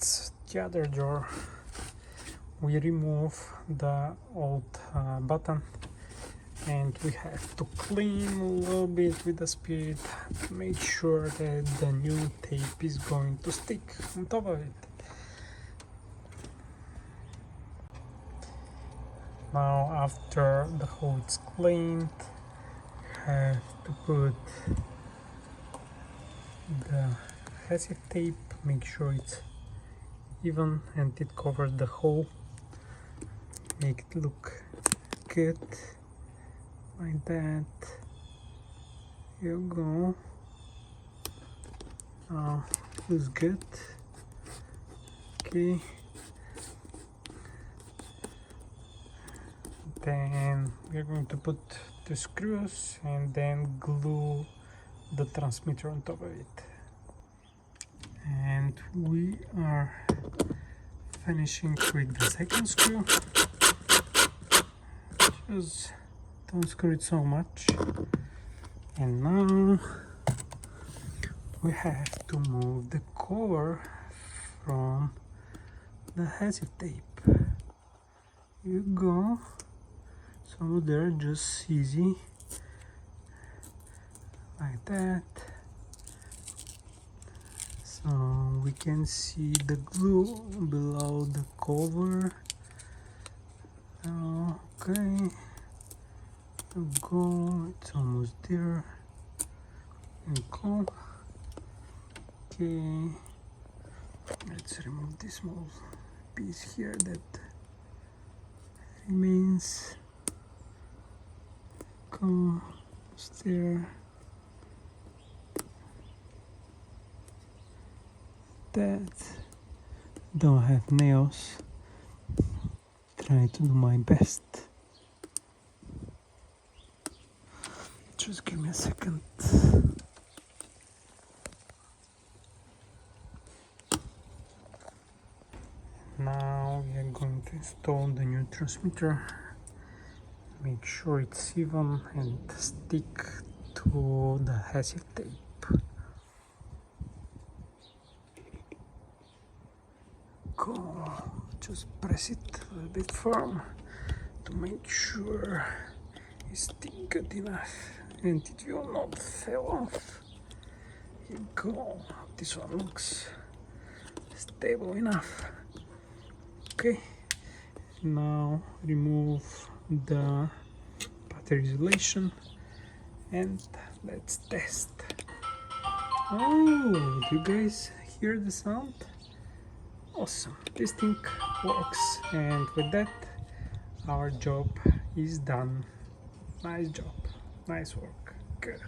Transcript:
That's the other drawer. We remove the old button, and we have to clean a little bit with the spirit to make sure that the new tape is going to stick on top of it. Now after the hole is cleaned, you have to put the adhesive tape, make sure it's even and it covers the hole, make it look good like that. Here you go. Now feels good. Okay, then we're going to put the screws and then glue the transmitter on top of it. And we are finishing with the second screw. Just don't screw it so much. And now we have to move the cover from the adhesive tape. Here you go. So they're just easy like that. So we can see the glue below the cover. Okay, go. It's almost there. Go. Okay, let's remove this small piece here that remains. Go there. That don't have nails. Try to do my best. Just give me a second. Now we are going to install the new transmitter. Make sure it's even and stick to the adhesive tape. Go. Just press it a little bit firm to make sure it's stick good enough and it will not fall off. Here you go. This one looks stable enough. Okay, now remove the battery isolation and let's test. Oh, do you guys hear the sound? Awesome, this thing works, and with that our job is done. Nice job, nice work, good.